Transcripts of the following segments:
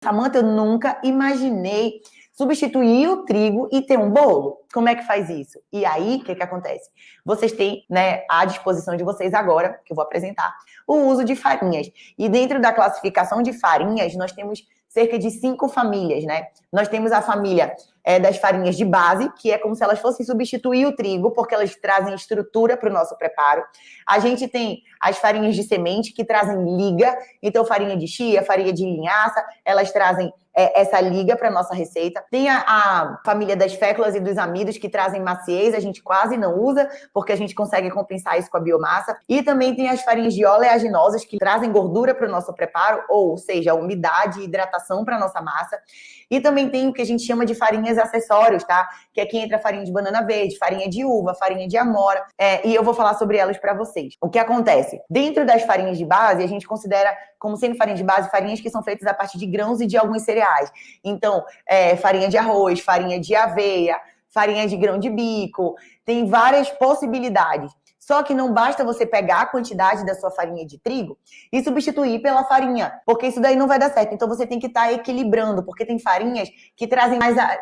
Samantha, eu nunca imaginei substituir o trigo e ter um bolo. Como é que faz isso? E aí, o que acontece? Vocês têm, né, à disposição de vocês agora, que eu vou apresentar, o uso de farinhas. E dentro da classificação de farinhas, nós temos cerca de 5 famílias, né? Nós temos a família das farinhas de base, que é como se elas fossem substituir o trigo, porque elas trazem estrutura para o nosso preparo. A gente tem as farinhas de semente, que trazem liga. Então, farinha de chia, farinha de linhaça, elas trazem essa liga para a nossa receita. Tem a família das féculas e dos amidos, que trazem maciez, a gente quase não usa, porque a gente consegue compensar isso com a biomassa. E também tem as farinhas de oleaginosas, que trazem gordura para o nosso preparo, ou seja, umidade e hidratação para a nossa massa. E também tem o que a gente chama de farinhas acessórios, tá? Que aqui entra farinha de banana verde, farinha de uva, farinha de amora, e eu vou falar sobre elas para vocês. O que acontece? Dentro das farinhas de base, a gente considera como sendo farinha de base, farinhas que são feitas a partir de grãos e de alguns cereais. Então, farinha de arroz, farinha de aveia, farinha de grão de bico, tem várias possibilidades. Só que não basta você pegar a quantidade da sua farinha de trigo e substituir pela farinha, porque isso daí não vai dar certo. Então você tem que estar equilibrando, porque tem farinhas que trazem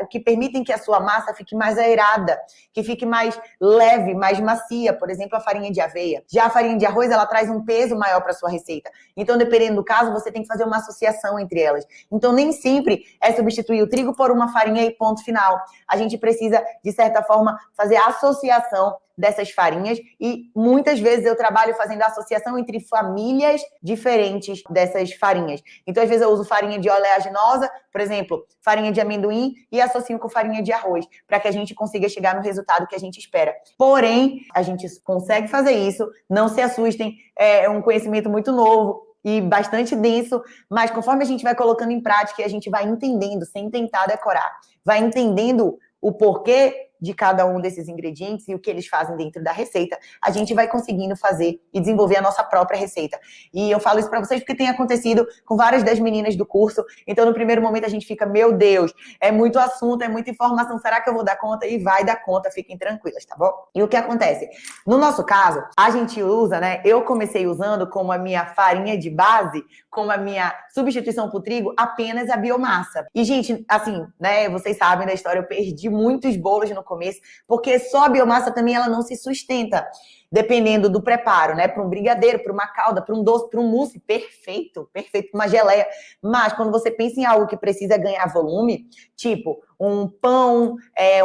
que permitem que a sua massa fique mais aerada, que fique mais leve, mais macia. Por exemplo, a farinha de aveia. Já a farinha de arroz, ela traz um peso maior para sua receita. Então, dependendo do caso, você tem que fazer uma associação entre elas. Então, nem sempre é substituir o trigo por uma farinha e ponto final. A gente precisa, de certa forma, fazer a associação dessas farinhas, e muitas vezes eu trabalho fazendo associação entre famílias diferentes dessas farinhas. Então, às vezes eu uso farinha de oleaginosa, por exemplo, farinha de amendoim, e associo com farinha de arroz, para que a gente consiga chegar no resultado que a gente espera. Porém, a gente consegue fazer isso, não se assustem, é um conhecimento muito novo e bastante denso, mas conforme a gente vai colocando em prática, a gente vai entendendo, sem tentar decorar, vai entendendo o porquê de cada um desses ingredientes e o que eles fazem dentro da receita, a gente vai conseguindo fazer e desenvolver a nossa própria receita. E eu falo isso para vocês porque tem acontecido com várias das meninas do curso. Então, no primeiro momento, a gente fica, meu Deus, é muito assunto, é muita informação, será que eu vou dar conta? E vai dar conta, fiquem tranquilas, tá bom? E o que acontece? No nosso caso, a gente usa, né? Eu comecei usando como a minha farinha de base, como a minha substituição pro trigo, apenas a biomassa. E, gente, assim, né? Vocês sabem da história, eu perdi muitos bolos no começo, porque só a biomassa também ela não se sustenta, dependendo do preparo, né? Para um brigadeiro, para uma calda, para um doce, para um mousse, perfeito, perfeito, uma geleia. Mas quando você pensa em algo que precisa ganhar volume, tipo um pão,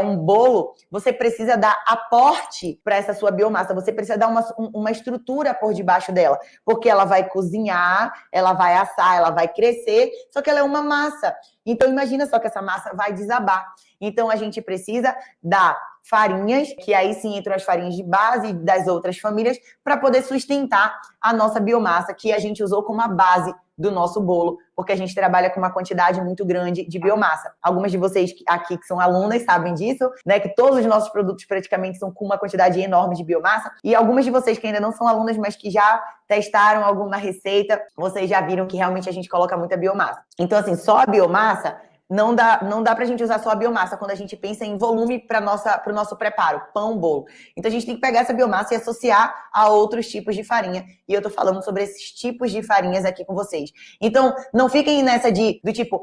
um bolo, você precisa dar aporte para essa sua biomassa, você precisa dar uma estrutura por debaixo dela, porque ela vai cozinhar, ela vai assar, ela vai crescer, só que ela é uma massa. Então, imagina só que essa massa vai desabar. Então, a gente precisa dar farinhas, que aí sim entram as farinhas de base das outras famílias, para poder sustentar a nossa biomassa, que a gente usou como a base do nosso bolo, porque a gente trabalha com uma quantidade muito grande de biomassa. Algumas de vocês aqui que são alunas sabem disso, né? Que todos os nossos produtos praticamente são com uma quantidade enorme de biomassa. E algumas de vocês que ainda não são alunas, mas que já testaram alguma receita, vocês já viram que realmente a gente coloca muita biomassa. Então, assim, só a biomassa não dá pra gente usar só a biomassa quando a gente pensa em volume para o nosso preparo, pão, bolo. Então, a gente tem que pegar essa biomassa e associar a outros tipos de farinha. E eu tô falando sobre esses tipos de farinhas aqui com vocês. Então, não fiquem nessa do tipo,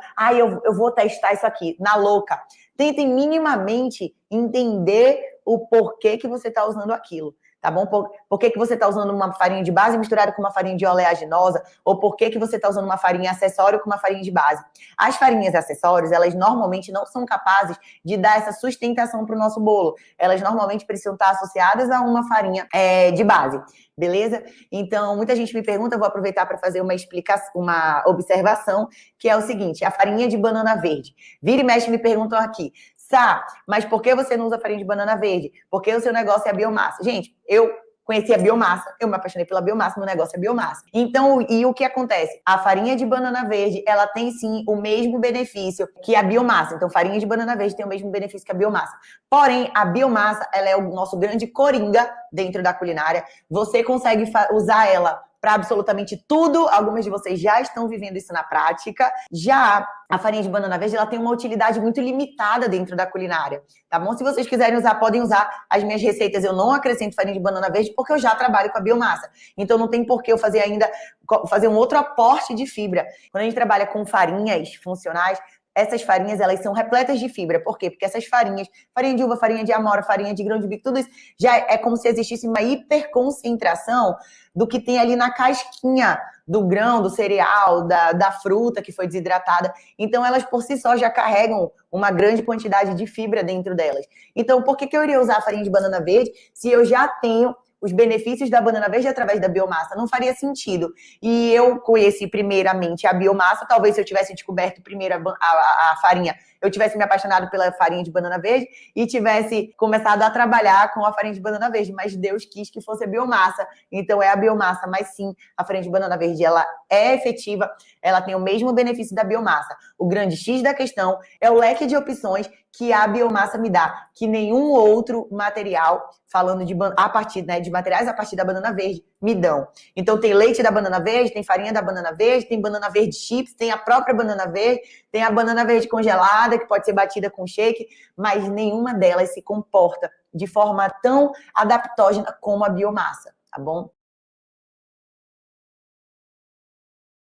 eu vou testar isso aqui, na louca. Tentem minimamente entender o porquê que você tá usando aquilo. Tá bom? Por que você está usando uma farinha de base misturada com uma farinha de oleaginosa? Ou por que você está usando uma farinha acessório com uma farinha de base? As farinhas acessórias, elas normalmente não são capazes de dar essa sustentação para o nosso bolo. Elas normalmente precisam estar associadas a uma farinha de base. Beleza? Então, muita gente me pergunta, eu vou aproveitar para fazer uma explicação, uma observação, que é o seguinte, a farinha de banana verde. Vira e mexe me perguntam aqui, Sá, mas por que você não usa farinha de banana verde? Porque o seu negócio é a biomassa. Gente, eu conheci a biomassa, eu me apaixonei pela biomassa, meu negócio é biomassa. Então, e o que acontece? A farinha de banana verde, ela tem sim o mesmo benefício que a biomassa. Então, farinha de banana verde tem o mesmo benefício que a biomassa. Porém, a biomassa, ela é o nosso grande coringa dentro da culinária. Você consegue usar ela para absolutamente tudo. Algumas de vocês já estão vivendo isso na prática. Já a farinha de banana verde, ela tem uma utilidade muito limitada dentro da culinária, tá bom? Se vocês quiserem usar, podem usar as minhas receitas. Eu não acrescento farinha de banana verde porque eu já trabalho com a biomassa. Então, não tem por que eu fazer ainda, fazer um outro aporte de fibra. Quando a gente trabalha com farinhas funcionais, essas farinhas, elas são repletas de fibra. Por quê? Porque essas farinhas, farinha de uva, farinha de amora, farinha de grão de bico, tudo isso, já é como se existisse uma hiperconcentração do que tem ali na casquinha do grão, do cereal, da fruta que foi desidratada. Então, elas por si só já carregam uma grande quantidade de fibra dentro delas. Então, por que eu iria usar a farinha de banana verde se eu já tenho os benefícios da banana verde através da biomassa? Não faria sentido. E eu conheci primeiramente a biomassa, talvez se eu tivesse descoberto primeiro a farinha, eu tivesse me apaixonado pela farinha de banana verde e tivesse começado a trabalhar com a farinha de banana verde, mas Deus quis que fosse a biomassa, então é a biomassa. Mas sim, a farinha de banana verde, ela é efetiva, ela tem o mesmo benefício da biomassa. O grande X da questão é o leque de opções que a biomassa me dá, que nenhum outro material, falando a partir, né, de materiais a partir da banana verde, me dão. Então tem leite da banana verde, tem farinha da banana verde, tem banana verde chips, tem a própria banana verde, tem a banana verde congelada, que pode ser batida com shake, mas nenhuma delas se comporta de forma tão adaptógena como a biomassa, tá bom?